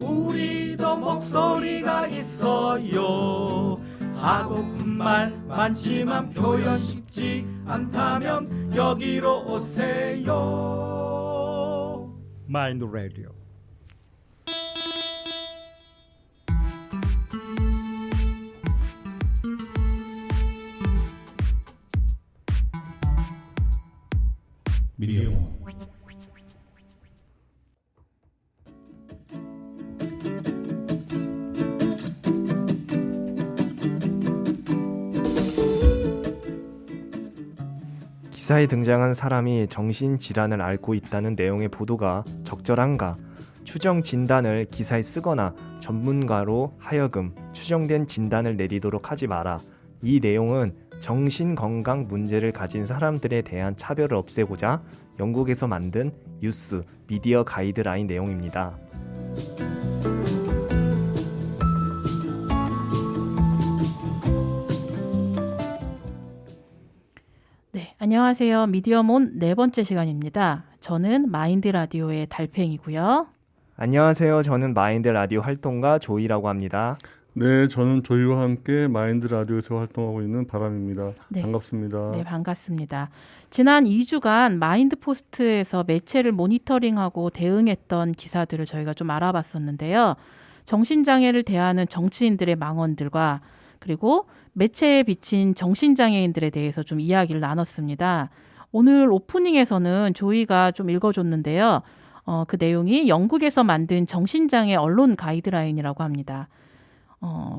우리도 목소리가 있어요. 하고픈 말 많지만 표현 쉽지 않다면 여기로 오세요. 마인드 라디오. 미디어 기사에 등장한 사람이 정신질환을 앓고 있다는 내용의 보도가 적절한가? 추정 진단을 기사에 쓰거나 전문가로 하여금 추정된 진단을 내리도록 하지 마라. 이 내용은 정신건강 문제를 가진 사람들에 대한 차별을 없애고자 영국에서 만든 유스 미디어 가이드라인 내용입니다. 네, 안녕하세요. 미디어몬 네 번째 시간입니다. 저는 마인드 라디오의 달팽이고요. 안녕하세요. 저는 마인드 라디오 활동가 조이라고 합니다. 네, 저는 조이와 함께 마인드 라디오에서 활동하고 있는 바람입니다. 네. 반갑습니다. 네, 반갑습니다. 지난 2주간 마인드 포스트에서 매체를 모니터링하고 대응했던 기사들을 저희가 좀 알아봤었는데요. 정신장애를 대하는 정치인들의 망언들과 그리고 매체에 비친 정신장애인들에 대해서 좀 이야기를 나눴습니다. 오늘 오프닝에서는 조이가 좀 읽어줬는데요. 그 내용이 영국에서 만든 정신장애 언론 가이드라인이라고 합니다.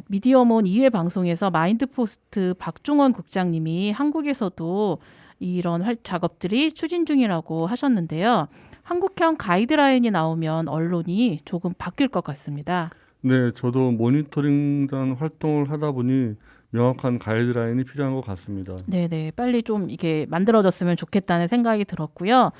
미디어몬 2회 방송에서 마인드포스트 박종원 국장님이 한국에서도 이런 작업들이 추진 중이라고 하셨는데요. 한국형 가이드라인이 나오면 언론이 조금 바뀔 것 같습니다. 네, 저도 모니터링단 활동을 하다 보니 명확한 가이드라인이 필요한 것 같습니다. 네네, 빨리 좀 이게 만들어졌으면 좋겠다는 생각이 들었고요.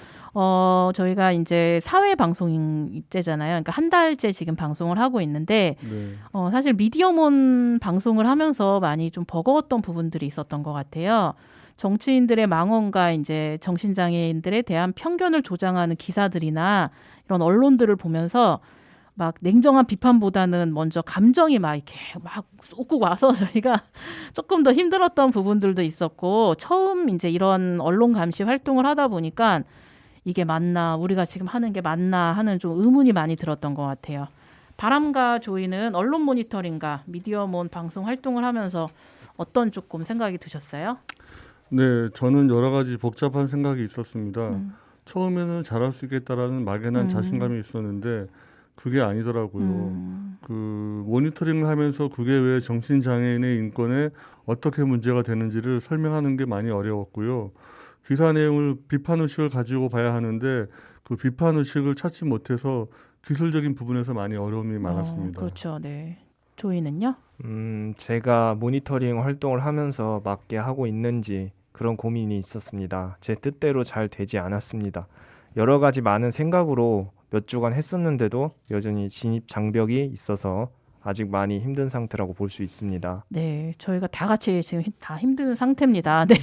저희가 이제 4회 방송이째잖아요. 그러니까 한 달째 지금 방송을 하고 있는데, 네. 사실 미디어몬 방송을 하면서 많이 좀 버거웠던 부분들이 있었던 것 같아요. 정치인들의 망언과 이제 정신장애인들에 대한 편견을 조장하는 기사들이나 이런 언론들을 보면서 막 냉정한 비판보다는 먼저 감정이 막 이렇게 막 쏟고 와서 저희가 조금 더 힘들었던 부분들도 있었고, 처음 이제 이런 언론 감시 활동을 하다 보니까 이게 맞나, 우리가 지금 하는 게 맞나 하는 좀 의문이 많이 들었던 것 같아요. 바람과 조이는 언론 모니터링과 미디어몬 방송 활동을 하면서 어떤 조금 생각이 드셨어요? 네, 저는 여러 가지 복잡한 생각이 있었습니다. 처음에는 잘할 수 있겠다라는 막연한 자신감이 있었는데 그게 아니더라고요. 그 모니터링을 하면서 그게 왜 정신장애인의 인권에 어떻게 문제가 되는지를 설명하는 게 많이 어려웠고요. 기사 내용을 비판의식을 가지고 봐야 하는데 그 비판의식을 찾지 못해서 기술적인 부분에서 많이 어려움이 많았습니다. 그렇죠. 네. 조이는요? 제가 모니터링 활동을 하면서 맞게 하고 있는지 그런 고민이 있었습니다. 제 뜻대로 잘 되지 않았습니다. 여러 가지 많은 생각으로 몇 주간 했었는데도 여전히 진입 장벽이 있어서 아직 많이 힘든 상태라고 볼 수 있습니다. 네, 저희가 다 같이 지금 다 힘든 상태입니다. 네.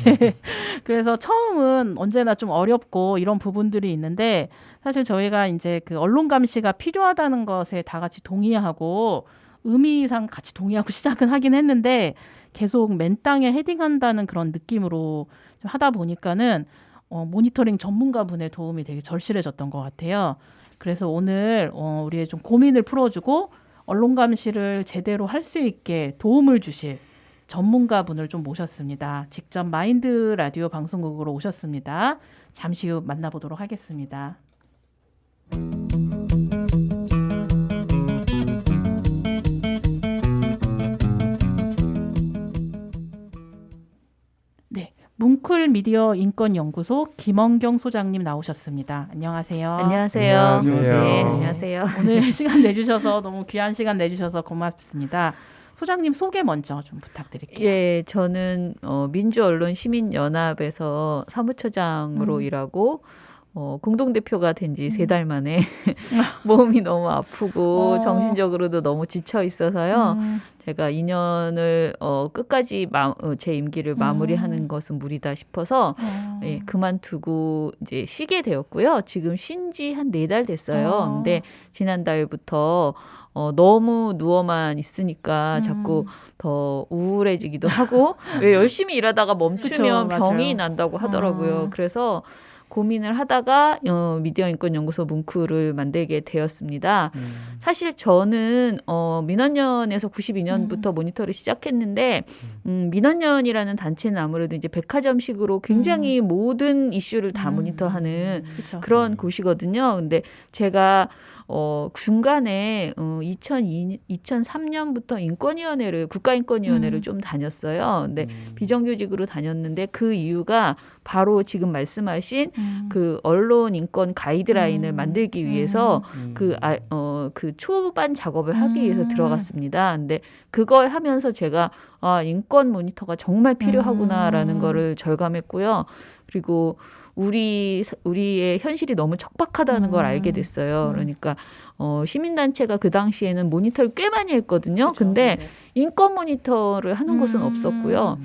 그래서 처음은 언제나 좀 어렵고 이런 부분들이 있는데 사실 저희가 이제 그 언론 감시가 필요하다는 것에 다 같이 동의하고 의미상 같이 동의하고 시작은 하긴 했는데 계속 맨 땅에 헤딩한다는 그런 느낌으로 좀 하다 보니까는 모니터링 전문가분의 도움이 되게 절실해졌던 것 같아요. 그래서 오늘 우리의 좀 고민을 풀어주고 언론 감시를 제대로 할 수 있게 도움을 주실 전문가분을 좀 모셨습니다. 직접 마인드 라디오 방송국으로 오셨습니다. 잠시 후 만나보도록 하겠습니다. 네, 뭉클 미디어 인권연구소 김원경 소장님 나오셨습니다. 안녕하세요. 안녕하세요. 안녕하세요. 네, 안녕하세요. 오늘 시간 내주셔서 너무 귀한 시간 내주셔서 고맙습니다. 소장님 소개 먼저 좀 부탁드릴게요. 예, 저는 민주언론시민연합에서 사무처장으로 일하고 공동대표가 된 지 3달 만에 몸이 너무 아프고 정신적으로도 너무 지쳐 있어서요. 제가 2년을 끝까지 제 임기를 마무리하는 것은 무리다 싶어서 예, 그만두고 이제 쉬게 되었고요. 지금 쉰 지 한 4달 됐어요. 근데 지난달부터 너무 누워만 있으니까 자꾸 더 우울해지기도 하고 왜 열심히 일하다가 멈추면 그쵸, 병이 맞아요. 난다고 하더라고요. 그래서 고민을 하다가 미디어인권연구소 문구를 만들게 되었습니다. 사실 저는 민원연에서 92년부터 모니터를 시작했는데 민원연이라는 단체는 아무래도 이제 백화점식으로 굉장히 모든 이슈를 다 모니터하는 그쵸. 그런 곳이거든요. 근데 제가 중간에 2003년부터 인권위원회를 국가인권위원회를 좀 다녔어요. 근데 비정규직으로 다녔는데 그 이유가 바로 지금 말씀하신 그 언론 인권 가이드라인을 만들기 위해서 그 초반 작업을 하기 위해서 들어갔습니다. 근데 그걸 하면서 제가 인권 모니터가 정말 필요하구나라는 거를 절감했고요. 그리고 우리의 현실이 너무 척박하다는 걸 알게 됐어요. 그러니까 시민단체가 그 당시에는 모니터를 꽤 많이 했거든요. 그쵸, 근데 네. 인권 모니터를 하는 곳은 없었고요.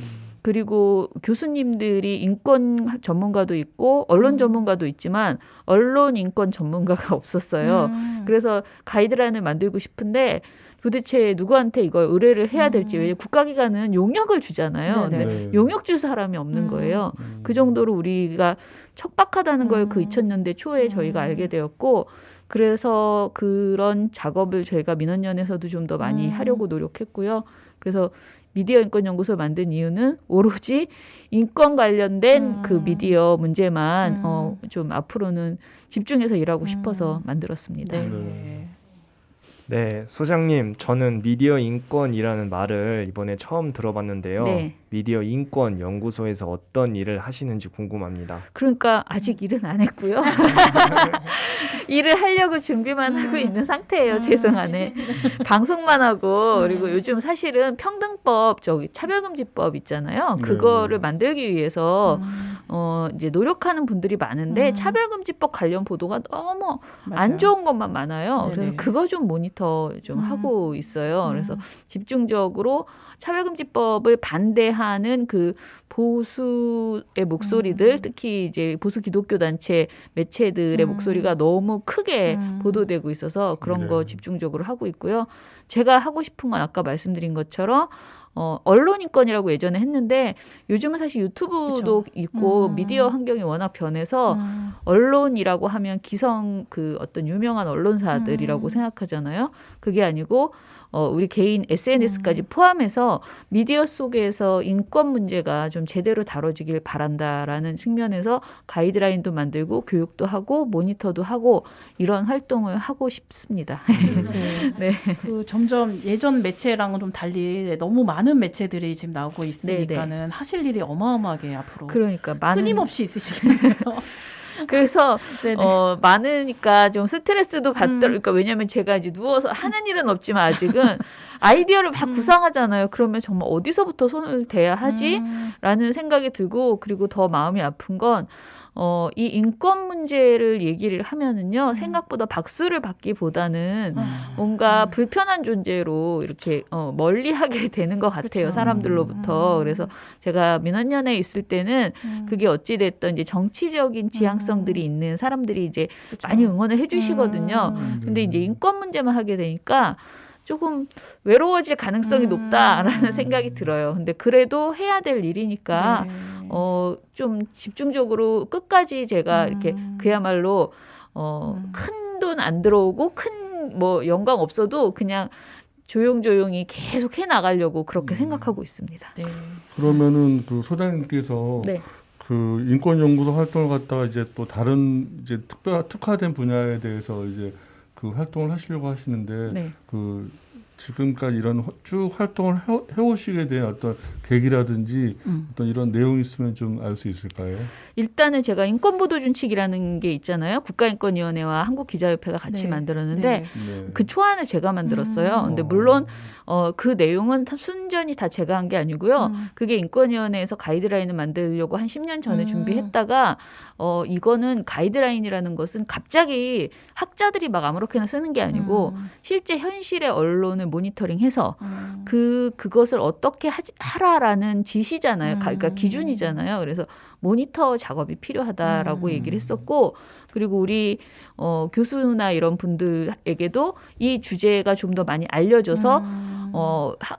그리고 교수님들이 인권 전문가도 있고 언론 전문가도 있지만 언론 인권 전문가가 없었어요. 그래서 가이드라인을 만들고 싶은데 도대체 누구한테 이걸 의뢰를 해야 될지. 왜냐면 국가기관은 용역을 주잖아요. 네네. 근데 용역 줄 사람이 없는 거예요. 그 정도로 우리가 척박하다는 걸 그 2000년대 초에 저희가 알게 되었고 그래서 그런 작업을 저희가 민원연에서도 좀 더 많이 하려고 노력했고요. 그래서 미디어 인권연구소를 만든 이유는 오로지 인권 관련된 그 미디어 문제만 좀 앞으로는 집중해서 일하고 싶어서 만들었습니다. 네. 네, 소장님, 저는 미디어 인권이라는 말을 이번에 처음 들어봤는데요. 네. 미디어 인권 연구소에서 어떤 일을 하시는지 궁금합니다. 그러니까 아직 일은 안 했고요. 일을 하려고 준비만 하고 있는 상태예요. 죄송하네. 방송만 하고 그리고 요즘 사실은 평등법 차별금지법 있잖아요. 그거를 만들기 위해서 이제 노력하는 분들이 많은데 차별금지법 관련 보도가 너무 안 맞아요. 좋은 것만 많아요. 그래서 네네. 그거 좀 모니터 좀 하고 있어요. 그래서 집중적으로 차별금지법을 반대하는 그 보수의 목소리들, 특히 이제 보수 기독교 단체 매체들의 목소리가 너무 크게 보도되고 있어서 그런 거 집중적으로 하고 있고요. 제가 하고 싶은 건 아까 말씀드린 것처럼 언론 인권이라고 예전에 했는데 요즘은 사실 유튜브도 있고 미디어 환경이 워낙 변해서 언론이라고 하면 기성 그 어떤 유명한 언론사들이라고 생각하잖아요. 그게 아니고 우리 개인 SNS까지 포함해서 미디어 속에서 인권 문제가 좀 제대로 다뤄지길 바란다라는 측면에서 가이드라인도 만들고 교육도 하고 모니터도 하고 이런 활동을 하고 싶습니다. 네. 네. 그 점점 예전 매체랑은 좀 달리 너무 많은 매체들이 지금 나오고 있으니까는 하실 일이 어마어마하게 앞으로 그러니까 많은 끊임없이 있으시겠네요. 그래서 네네. 많으니까 좀 스트레스도 받더라고요. 그러니까 왜냐하면 제가 이제 누워서 하는 일은 없지만 아직은 아이디어를 막 구상하잖아요. 그러면 정말 어디서부터 손을 대야 하지라는 생각이 들고 그리고 더 마음이 아픈 건 이 인권 문제를 얘기를 하면은요 생각보다 박수를 받기보다는 뭔가 불편한 존재로 이렇게 멀리하게 되는 것 같아요. 그렇죠. 사람들로부터. 그래서 제가 민원연에 있을 때는 그게 어찌 됐든 이제 정치적인 지향성들이 있는 사람들이 이제 그렇죠. 많이 응원을 해주시거든요. 근데 이제 인권 문제만 하게 되니까 조금 외로워질 가능성이 높다라는 생각이 들어요. 근데 그래도 해야 될 일이니까 네. 좀 집중적으로 끝까지 제가 이렇게 그야말로 큰 돈 안 들어오고 큰 뭐 영광 없어도 그냥 조용조용히 계속 해 나가려고 그렇게 생각하고 있습니다. 네. 그러면은 그 소장님께서 네. 그 인권연구소 활동을 갖다가 이제 또 다른 이제 특화된 분야에 대해서 이제 그 활동을 하시려고 하시는데 네. 그 지금까지 이런 쭉 활동을 해오시게 된 어떤 계기라든지 어떤 이런 내용이 있으면 좀 알 수 있을까요? 일단은 제가 인권보도준칙이라는 게 있잖아요. 국가인권위원회와 한국기자협회가 같이 네. 만들었는데 네. 네. 그 초안을 제가 만들었어요. 근데 물론 그 내용은 순전히 다 제가 한 게 아니고요. 그게 인권위원회에서 가이드라인을 만들려고 한 10년 전에 준비했다가 이거는 가이드라인이라는 것은 갑자기 학자들이 막 아무렇게나 쓰는 게 아니고 실제 현실의 언론을 모니터링해서 그것을 어떻게 하라라는 지시잖아요. 그러니까 기준이잖아요. 그래서 모니터 작업이 필요하다라고 얘기를 했었고 그리고 우리 교수나 이런 분들에게도 이 주제가 좀 더 많이 알려져서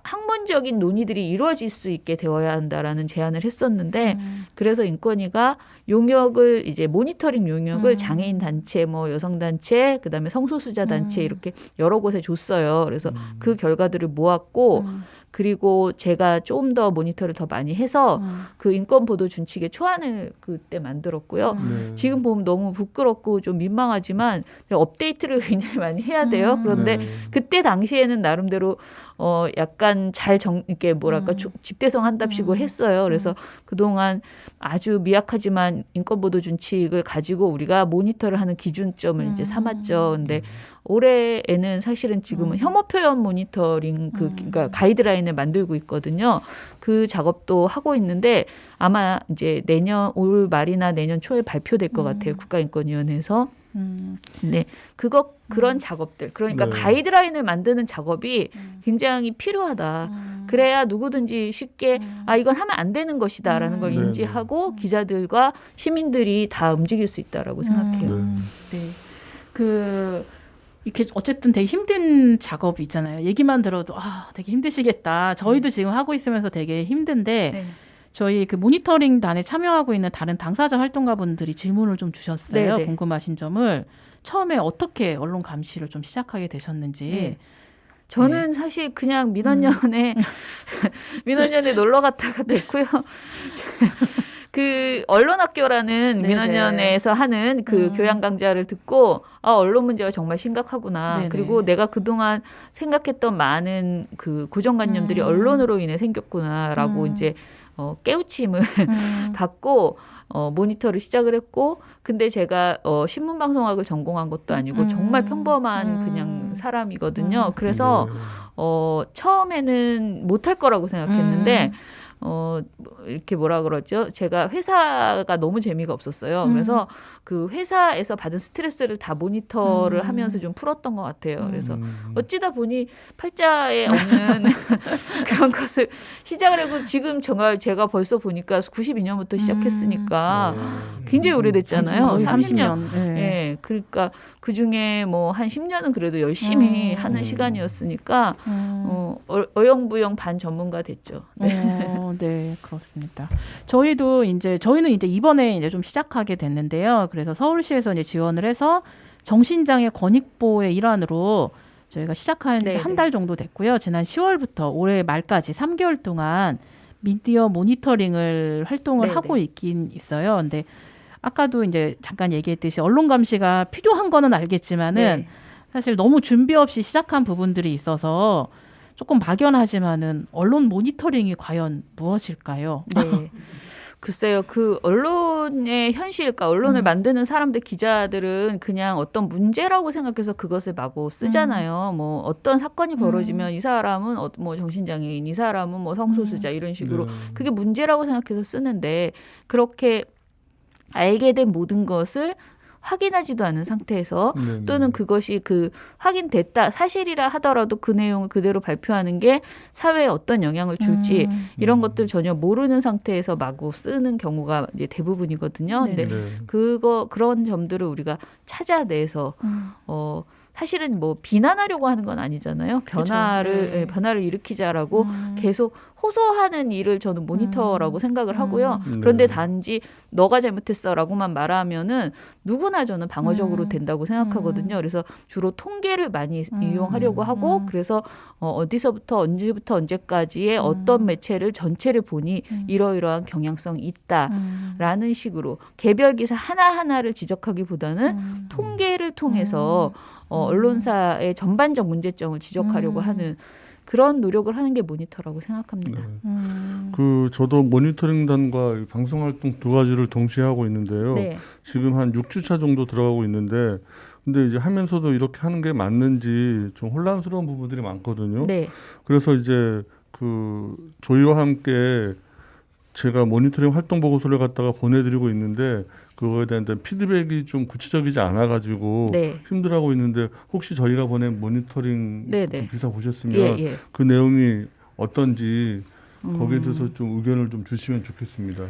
학문적인 논의들이 이루어질 수 있게 되어야 한다라는 제안을 했었는데 그래서 인권위가 용역을 이제 모니터링 용역을 장애인 단체, 뭐 여성 단체, 그다음에 성소수자 단체 이렇게 여러 곳에 줬어요. 그래서 그 결과들을 모았고 그리고 제가 좀 더 모니터를 더 많이 해서 그 인권보도 준칙의 초안을 그때 만들었고요. 네. 지금 보면 너무 부끄럽고 좀 민망하지만 업데이트를 굉장히 많이 해야 돼요. 그런데 네. 그때 당시에는 나름대로 약간 이렇게 뭐랄까 집대성 한답시고 했어요. 그래서 그동안 아주 미약하지만 인권보도 준칙을 가지고 우리가 모니터를 하는 기준점을 이제 삼았죠. 근데 올해에는 사실은 지금은 혐오 표현 모니터링 그러니까 가이드라인을 만들고 있거든요. 그 작업도 하고 있는데 아마 이제 올 말이나 내년 초에 발표될 것 같아요. 국가인권위원회에서. 네, 그런 작업들. 그러니까 네. 가이드라인을 만드는 작업이 굉장히 필요하다. 그래야 누구든지 쉽게 이건 하면 안 되는 것이다라는 걸 네. 인지하고 기자들과 시민들이 다 움직일 수 있다라고 생각해요. 네. 이렇게 어쨌든 되게 힘든 작업이 있잖아요. 얘기만 들어도 되게 힘드시겠다. 저희도 지금 하고 있으면서 되게 힘든데 네. 저희 그 모니터링 단에 참여하고 있는 다른 당사자 활동가분들이 질문을 좀 주셨어요. 네네. 궁금하신 점을 처음에 어떻게 언론 감시를 좀 시작하게 되셨는지. 네. 저는 사실 그냥 민원연에 민원연에 놀러 갔다가 됐고요. 그 언론학교라는 네네. 민원연에서 하는 그 교양 강좌를 듣고 언론 문제가 정말 심각하구나. 네네. 그리고 내가 그동안 생각했던 많은 그 고정관념들이 언론으로 인해 생겼구나라고 이제 깨우침을 받고 모니터를 시작을 했고 근데 제가 신문방송학을 전공한 것도 아니고 정말 평범한 그냥 사람이거든요. 그래서 처음에는 못할 거라고 생각했는데 이렇게 뭐라 그러죠? 제가 회사가 너무 재미가 없었어요. 그래서 그 회사에서 받은 스트레스를 다 모니터를 하면서 좀 풀었던 것 같아요. 그래서 어찌다 보니 팔자에 없는 그런 것을 시작을 하고 지금 제가 벌써 보니까 92년부터 시작했으니까 굉장히 오래됐잖아요. 거의 30년. 30년. 네. 네, 그러니까 그 중에 뭐 한 10년은 그래도 열심히 하는 시간이었으니까 어영부영 반 전문가 됐죠. 네, 그렇습니다. 저희는 이제 이번에 이제 좀 시작하게 됐는데요. 그래서 서울시에서 이제 지원을 해서 정신장애 권익보호의 일환으로 저희가 시작한 지 한 달 정도 됐고요. 지난 10월부터 올해 말까지 3개월 동안 미디어 모니터링을 활동을 네네. 하고 있긴 있어요. 근데 아까도 이제 잠깐 얘기했듯이 언론 감시가 필요한 거는 알겠지만은 네. 사실 너무 준비 없이 시작한 부분들이 있어서 조금 막연하지만은 언론 모니터링이 과연 무엇일까요? 네. 글쎄요, 그 언론의 현실, 그러니까 언론을 만드는 사람들, 기자들은 그냥 어떤 문제라고 생각해서 그것을 마구 쓰잖아요. 뭐 어떤 사건이 벌어지면 이 사람은 뭐 정신장애인, 이 사람은 뭐 성소수자 이런 식으로 그게 문제라고 생각해서 쓰는데 그렇게 알게 된 모든 것을 확인하지도 않은 상태에서 또는 그것이 확인됐다 사실이라 하더라도 그 내용을 그대로 발표하는 게 사회에 어떤 영향을 줄지 이런 것들 전혀 모르는 상태에서 마구 쓰는 경우가 이제 대부분이거든요. 네. 근데 그런 점들을 우리가 찾아내서 사실은 뭐 비난하려고 하는 건 아니잖아요. 변화를 일으키자라고 계속 호소하는 일을 저는 모니터라고 생각을 하고요. 그런데 단지 너가 잘못했어라고만 말하면은 누구나 저는 방어적으로 된다고 생각하거든요. 그래서 주로 통계를 많이 이용하려고 하고 그래서 어디서부터 언제부터 언제까지의 어떤 매체를 전체를 보니 이러이러한 경향성이 있다라는 식으로 개별 기사 하나하나를 지적하기보다는 통계를 통해서 언론사의 전반적 문제점을 지적하려고 하는 그런 노력을 하는 게 모니터라고 생각합니다. 그 저도 모니터링단과 방송활동 두 가지를 동시에 하고 있는데요. 네. 지금 한 6주차 정도 들어가고 있는데 근데 이제 하면서도 이렇게 하는 게 맞는지 좀 혼란스러운 부분들이 많거든요. 네. 그래서 이제 그 조이와 함께 제가 모니터링 활동 보고서를 갖다가 보내드리고 있는데 그거에 대한 피드백이 좀 구체적이지 않아가지고 네. 힘들어하고 있는데 혹시 저희가 보낸 모니터링 네, 그 네. 기사 보셨으면 예. 그 내용이 어떤지 거기에 대해서 좀 의견을 좀 주시면 좋겠습니다.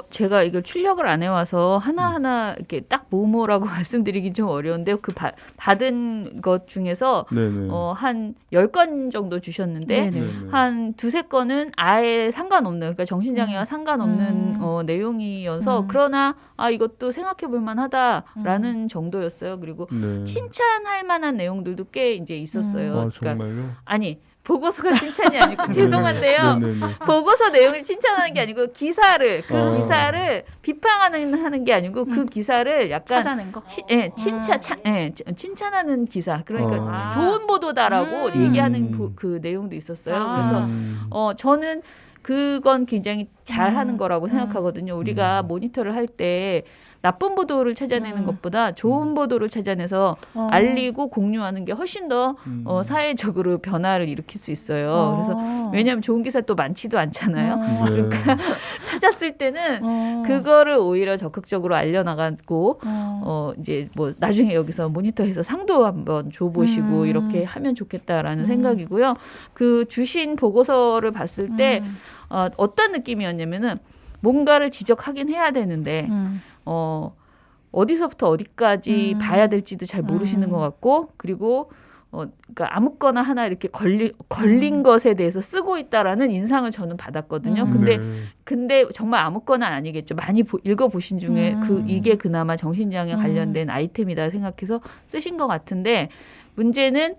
제가 이걸 출력을 안 해와서 하나하나 이렇게 딱 뭐뭐라고 말씀드리긴 좀 어려운데 그 받은 것 중에서 네네. 한 10건 정도 주셨는데 네네. 한 두세 건은 아예 상관없는 그러니까 정신장애와 상관없는 내용이어서 그러나 이것도 생각해 볼 만하다라는 정도였어요. 그리고 네. 칭찬할 만한 내용들도 꽤 이제 있었어요. 아, 그러니까 정말요? 아니 보고서가 칭찬이 아니고 죄송한데요. 네네네. 보고서 내용을 칭찬하는 게 아니고 기사를 어. 기사를 비판하는 게 아니고 그 기사를 약간 찾아낸 거. 칭찬하는 기사. 그러니까 어. 좋은 보도다라고 음. 얘기하는 그 내용도 있었어요. 아. 그래서 저는 그건 굉장히 잘하는 거라고 생각하거든요. 우리가 모니터를 할 때 나쁜 보도를 찾아내는 것보다 좋은 보도를 찾아내서 알리고 공유하는 게 훨씬 더 사회적으로 변화를 일으킬 수 있어요. 그래서 왜냐하면 좋은 기사 또 많지도 않잖아요. 네. 찾았을 때는 그거를 오히려 적극적으로 알려나가고 이제 뭐 나중에 여기서 모니터해서 상도 한번 줘보시고 이렇게 하면 좋겠다라는 생각이고요. 그 주신 보고서를 봤을 때 어떤 느낌이었냐면은 뭔가를 지적하긴 해야 되는데 어디서부터 어디까지 봐야 될지도 잘 모르시는 것 같고 그리고 그러니까 아무거나 하나 이렇게 걸린 것에 대해서 쓰고 있다라는 인상을 저는 받았거든요. 근데 정말 아무거나 아니겠죠. 많이 읽어보신 중에 이게 그나마 정신장애 관련된 아이템이다 생각해서 쓰신 것 같은데 문제는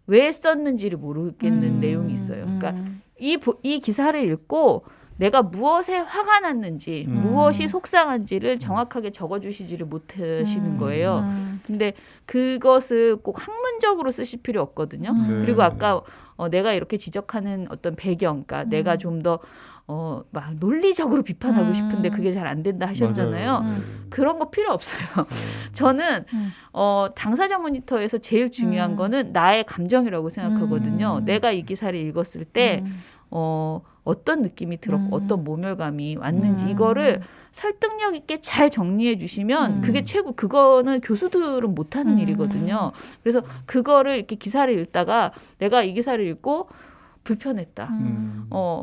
왜 썼는지를 모르겠는 내용이 있어요. 그러니까 이 기사를 읽고 내가 무엇에 화가 났는지 무엇이 속상한지를 정확하게 적어주시지를 못하시는 거예요. 근데 그것을 꼭 학문적으로 쓰실 필요 없거든요. 그리고 아까 내가 이렇게 지적하는 어떤 배경, 그러니까 내가 좀 더 막 논리적으로 비판하고 싶은데 그게 잘 안 된다 하셨잖아요. 그런 거 필요 없어요. 저는 당사자 모니터에서 제일 중요한 거는 나의 감정이라고 생각하거든요. 내가 이 기사를 읽었을 때 어떤 느낌이 들었고 어떤 모멸감이 왔는지 이거를 설득력 있게 잘 정리해 주시면 그게 최고 그거는 교수들은 못하는 일이거든요. 그래서 그거를 이렇게 기사를 읽다가 내가 이 기사를 읽고 불편했다.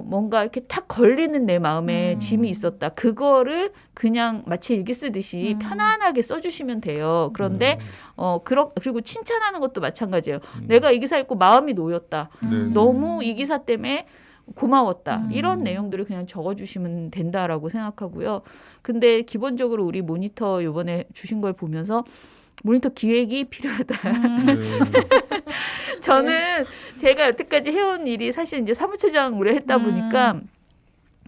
뭔가 이렇게 탁 걸리는 내 마음에 짐이 있었다. 그거를 그냥 마치 일기 쓰듯이 편안하게 써주시면 돼요. 그런데 그리고 칭찬하는 것도 마찬가지예요. 내가 이 기사 읽고 마음이 놓였다. 너무 이 기사 때문에 고마웠다. 이런 내용들을 그냥 적어주시면 된다라고 생각하고요. 근데 기본적으로 우리 모니터 이번에 주신 걸 보면서 모니터 기획이 필요하다. 저는 제가 여태까지 해온 일이 사실 이제 사무처장 오래 했다 보니까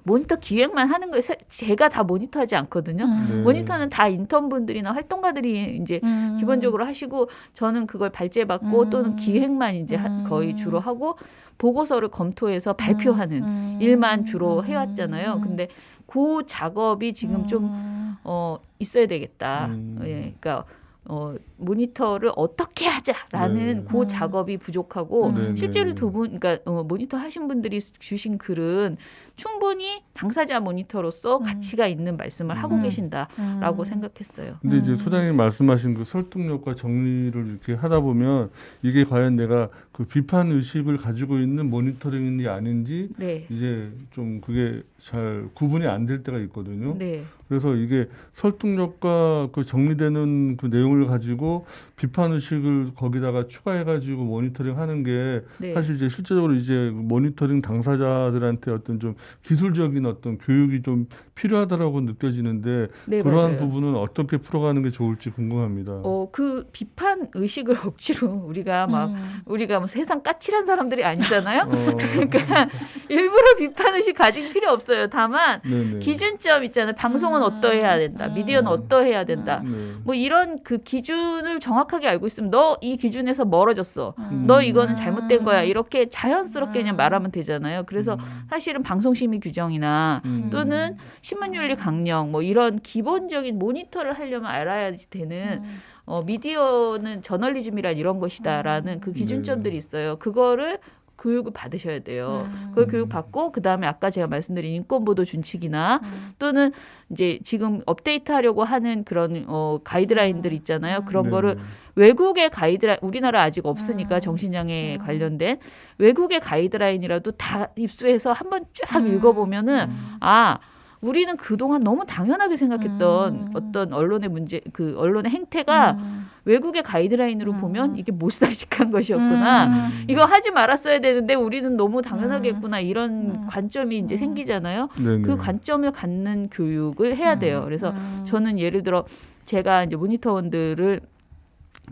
모니터 기획만 하는 거예요. 제가 다 모니터하지 않거든요. 모니터는 다 인턴분들이나 활동가들이 이제 기본적으로 하시고 저는 그걸 발제받고 또는 기획만 이제 거의 주로 하고 보고서를 검토해서 발표하는 일만 주로 해왔잖아요. 근데 그 작업이 지금 좀 있어야 되겠다. 예, 그러니까 모니터를 어떻게 하자라는 그 작업이 부족하고 실제로 두 분, 그러니까 모니터 하신 분들이 주신 글은 충분히 당사자 모니터로서 가치가 있는 말씀을 하고 계신다라고 생각했어요. 근데 이제 소장님 말씀하신 그 설득력과 정리를 이렇게 하다 보면 이게 과연 내가 그 비판 의식을 가지고 있는 모니터링인지 아닌지 이제 좀 그게 잘 구분이 안 될 때가 있거든요. 그래서 이게 설득력과 그 정리되는 그 내용을 가지고 비판 의식을 거기다가 추가해가지고 모니터링 하는 게 사실 이제 실제적으로 이제 모니터링 당사자들한테 어떤 좀 기술적인 어떤 교육이 좀 필요하다라고 느껴지는데 그러한 맞아요. 부분은 어떻게 풀어가는 게 좋을지 궁금합니다. 그 비판 의식을 억지로 우리가 뭐 세상 까칠한 사람들이 아니잖아요. 그러니까 일부러 비판 의식 가진 필요 없어요. 다만 기준점 있잖아요. 방송을 미디엄은 어떠해야 된다. 미디어는 어떠해야 된다. 네. 뭐 이런 그 기준을 정확하게 알고 있으면 너 이 기준에서 멀어졌어. 너 이거는 잘못된 거야. 이렇게 자연스럽게 그냥 말하면 되잖아요. 그래서 사실은 방송심의 규정이나 또는 신문윤리 강령 뭐 이런 기본적인 모니터를 하려면 알아야지 되는 미디어는 저널리즘이란 이런 것이다라는 그 기준점들이 있어요. 그거를 교육을 받으셔야 돼요. 그걸 교육받고 그다음에 아까 제가 말씀드린 인권보도 준칙이나 또는 이제 지금 업데이트하려고 하는 그런 가이드라인들 있잖아요. 그런 네. 거를 외국의 가이드라인 우리나라 아직 없으니까 정신장애 관련된 외국의 가이드라인이라도 다 입수해서 한번 쫙 읽어보면은 아 우리는 그동안 너무 당연하게 생각했던 어떤 언론의 문제, 그 언론의 행태가 외국의 가이드라인으로 보면 이게 몰상식한 것이었구나. 이거 하지 말았어야 되는데 우리는 너무 당연하게 했구나. 이런 관점이 이제 생기잖아요. 네네. 그 관점을 갖는 교육을 해야 돼요. 그래서 저는 예를 들어 제가 이제 모니터원들을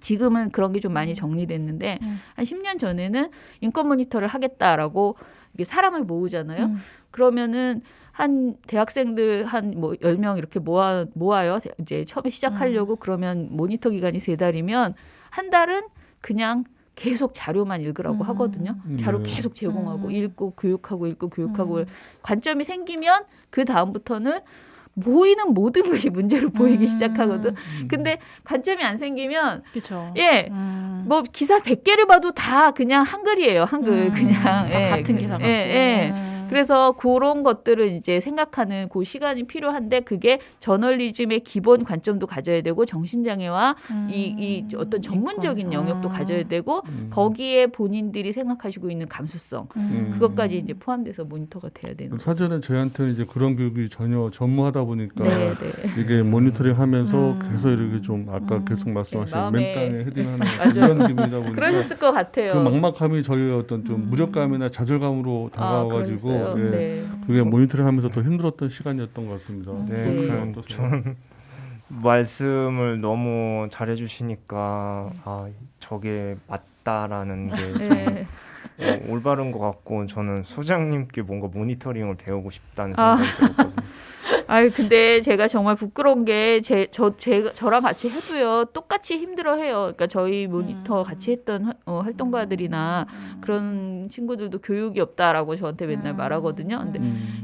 지금은 그런 게 좀 많이 정리됐는데 한 10년 전에는 인권 모니터를 하겠다라고 이게 사람을 모으잖아요. 그러면은 한 대학생들 한 뭐 10명 이렇게 모아요. 이제 처음에 시작하려고 그러면 모니터 기간이 3달이면 한 달은 그냥 계속 자료만 읽으라고 하거든요. 자료 계속 제공하고 읽고 교육하고 관점이 생기면 그 다음부터는 보이는 모든 것이 문제로 보이기 시작하거든. 근데 관점이 안 생기면 그렇죠. 예. 뭐 기사 100개를 봐도 다 그냥 한글이에요. 한글 그냥 다 예. 같은 기사 같고. 예. 그래서 그런 것들을 이제 생각하는 그 시간이 필요한데 그게 저널리즘의 기본 관점도 가져야 되고 정신장애와 이 어떤 전문적인 영역도 가져야 되고 거기에 본인들이 생각하시고 있는 감수성 그것까지 이제 포함돼서 모니터가 돼야 되는 거죠. 사전에 저희한테는 이제 그런 교육이 전혀 전무하다 보니까 네. 이게 모니터링하면서 계속 이렇게 좀 아까 계속 말씀하신 마음에- 맨땅에 헤딩하는 맞아요. 이런 기분이다 보니까 그러셨을 것 같아요. 그 막막함이 저희의 어떤 좀 무력감이나 좌절감으로 다가와가지고 그러셨어요. 예, 네. 그게 모니터링하면서 더 힘들었던 시간이었던 것 같습니다. 네, 네. 그럼 어떠세요? 좀 말씀을 너무 잘해주시니까 아 저게 맞다라는 게 좀 네. 올바른 것 같고 저는 소장님께 뭔가 모니터링을 배우고 싶다는 아. 생각이 들었거든요. 아유 근데 제가 정말 부끄러운 게 저랑 같이 해도요 똑같이 힘들어해요. 그러니까 저희 모니터 같이 했던 활동가들이나 그런 친구들도 교육이 없다라고 저한테 맨날 말하거든요. 근데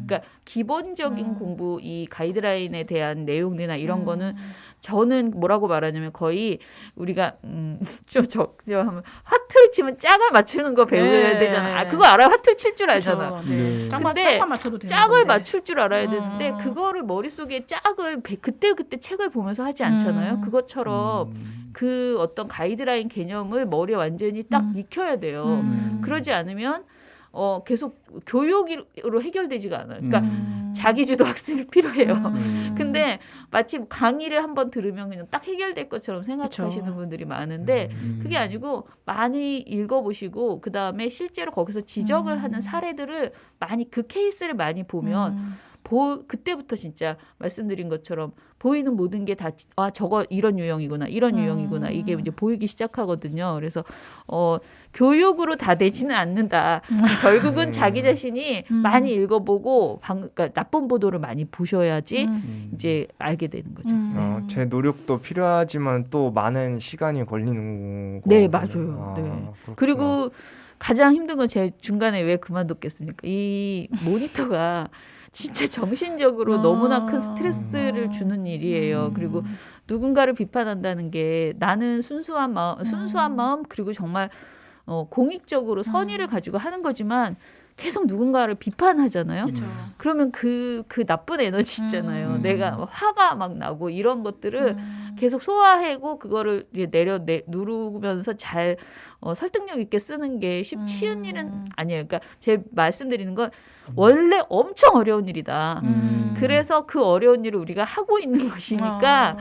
그러니까 기본적인 공부 이 가이드라인에 대한 내용들이나 이런 거는 저는 뭐라고 말하냐면 거의 우리가 하면 화투를 치면 짝을 맞추는 거 배워야 네. 되잖아. 아, 그거 알아? 화투 칠 줄 알잖아. 그렇죠. 네. 네. 근데 짝만 맞춰도 되는 짝을 건데. 맞출 줄 알아야 되는데 그거를 머릿속에 짝을 그때 책을 보면서 하지 않잖아요. 그것처럼 그 어떤 가이드라인 개념을 머리에 완전히 딱 익혀야 돼요. 그러지 않으면 계속 교육으로 해결되지가 않아요. 그러니까 자기주도 학습이 필요해요. 근데 마치 강의를 한번 들으면 그냥 딱 해결될 것처럼 생각하시는 그쵸. 분들이 많은데 그게 아니고 많이 읽어보시고 그 다음에 실제로 거기서 지적을 하는 사례들을 많이 그 케이스를 많이 보면 그때부터 진짜 말씀드린 것처럼 보이는 모든 게 다 저거 이런 유형이구나 이게 이제 보이기 시작하거든요. 그래서 교육으로 다 되지는 않는다. 결국은 자기 자신이 많이 읽어보고 그러니까 나쁜 보도를 많이 보셔야지 이제 알게 되는 거죠. 제 노력도 필요하지만 또 많은 시간이 걸리는 네, 거군요. 맞아요. 네. 그렇구나. 그리고 가장 힘든 건 제 중간에 왜 그만뒀겠습니까? 이 모니터가 진짜 정신적으로 너무나 큰 스트레스를 주는 일이에요. 그리고 누군가를 비판한다는 게 나는 순수한 마음 그리고 정말 공익적으로 선의를 가지고 하는 거지만 계속 누군가를 비판하잖아요. 그렇죠. 그러면 그 나쁜 에너지 있잖아요. 내가 화가 막 나고 이런 것들을 계속 소화하고 그거를 이제 누르면서 잘 설득력 있게 쓰는 게 쉬운 일은 아니에요. 그러니까 제 말씀드리는 건 원래 엄청 어려운 일이다. 그래서 그 어려운 일을 우리가 하고 있는 것이니까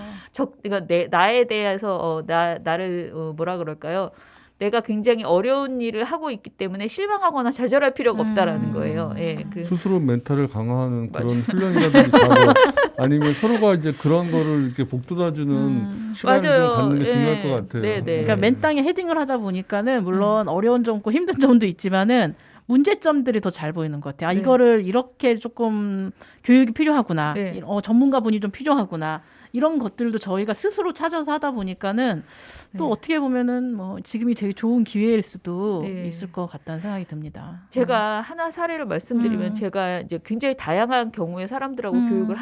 그러니까 나에 대해서 나를 뭐라 그럴까요? 내가 굉장히 어려운 일을 하고 있기 때문에 실망하거나 좌절할 필요가 없다라는 거예요. 예, 스스로 멘탈을 강화하는 그런 훈련이라든지 작업 아니면 서로가 이제 그런 거를 이렇게 복돋아주는 시간을 맞아요. 좀 갖는 게 예. 중요할 것 같아요. 네네. 그러니까 맨땅에 헤딩을 하다 보니까는 물론 어려운 점고 힘든 점도 있지만은 문제점들이 더 잘 보이는 것 같아요. 아, 네. 이거를 이렇게 조금 교육이 필요하구나. 네. 전문가 분이 좀 필요하구나. 이런 것들도 저희가 스스로 찾아서 하다 보니까는 또 네. 어떻게 보면은 뭐 지금이 되게 좋은 기회일 수도 네. 있을 것 같다는 생각이 듭니다. 제가 하나 사례를 말씀드리면 음. 제가 이제 굉장히 다양한 경우의 사람들하고 음. 교육을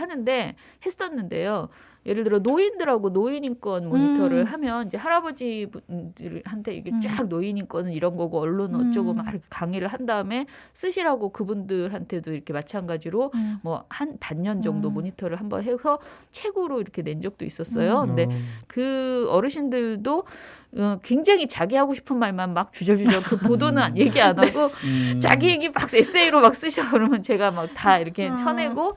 했었는데요. 예를 들어 노인들하고 노인인권 모니터를 음. 하면 이제 할아버지분들한테 이게 쫙 노인인권은 이런 거고 언론 어쩌고 막 이렇게 강의를 한 다음에 쓰시라고 그분들한테도 이렇게 마찬가지로 뭐 한 반년 정도 모니터를 한번 해서 책으로 이렇게 낸 적도 있었어요. 근데 그 어르신들도 굉장히 자기 하고 싶은 말만 막 주저주저 그 보도는 얘기 안 하고 자기 얘기 막 에세이로 막 쓰셔 그러면 제가 막 다 이렇게 쳐내고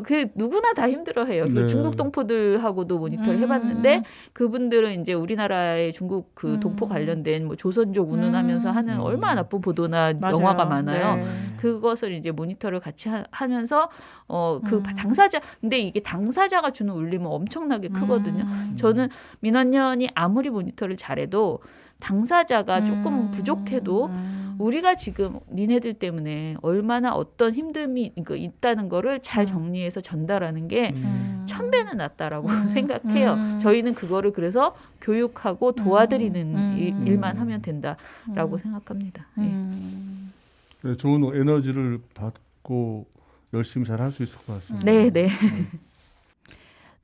그 누구나 다 힘들어해요. 네. 중국 동포들하고도 모니터를 해봤는데 그분들은 이제 우리나라의 중국 그 동포 관련된 뭐 조선족 운운하면서 하는 얼마나 나쁜 보도나 맞아요. 영화가 많아요. 네. 그것을 이제 모니터를 같이 하면서 그 당사자 근데 이게 당사자가 주는 울림은 엄청나게 크거든요. 저는 민원연이 아무리 모니터를 잘해도 당사자가 조금 부족해도 우리가 지금 니네들 때문에 얼마나 어떤 힘듦이 있다는 거를 잘 정리해서 전달하는 게 1000배는 낫다라고 생각해요. 저희는 그거를 그래서 교육하고 도와드리는 일만 하면 된다라고 생각합니다. 예. 네, 좋은 에너지를 받고 열심히 잘 할 수 있을 것 같습니다. 네, 네.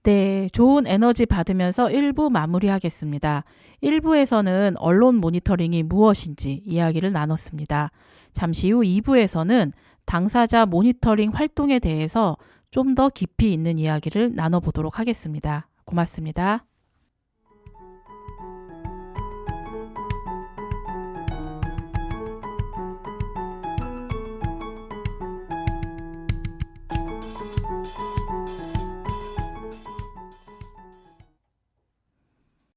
네, 좋은 에너지 받으면서 1부 마무리하겠습니다. 1부에서는 언론 모니터링이 무엇인지 이야기를 나눴습니다. 잠시 후 2부에서는 당사자 모니터링 활동에 대해서 좀 더 깊이 있는 이야기를 나눠보도록 하겠습니다. 고맙습니다.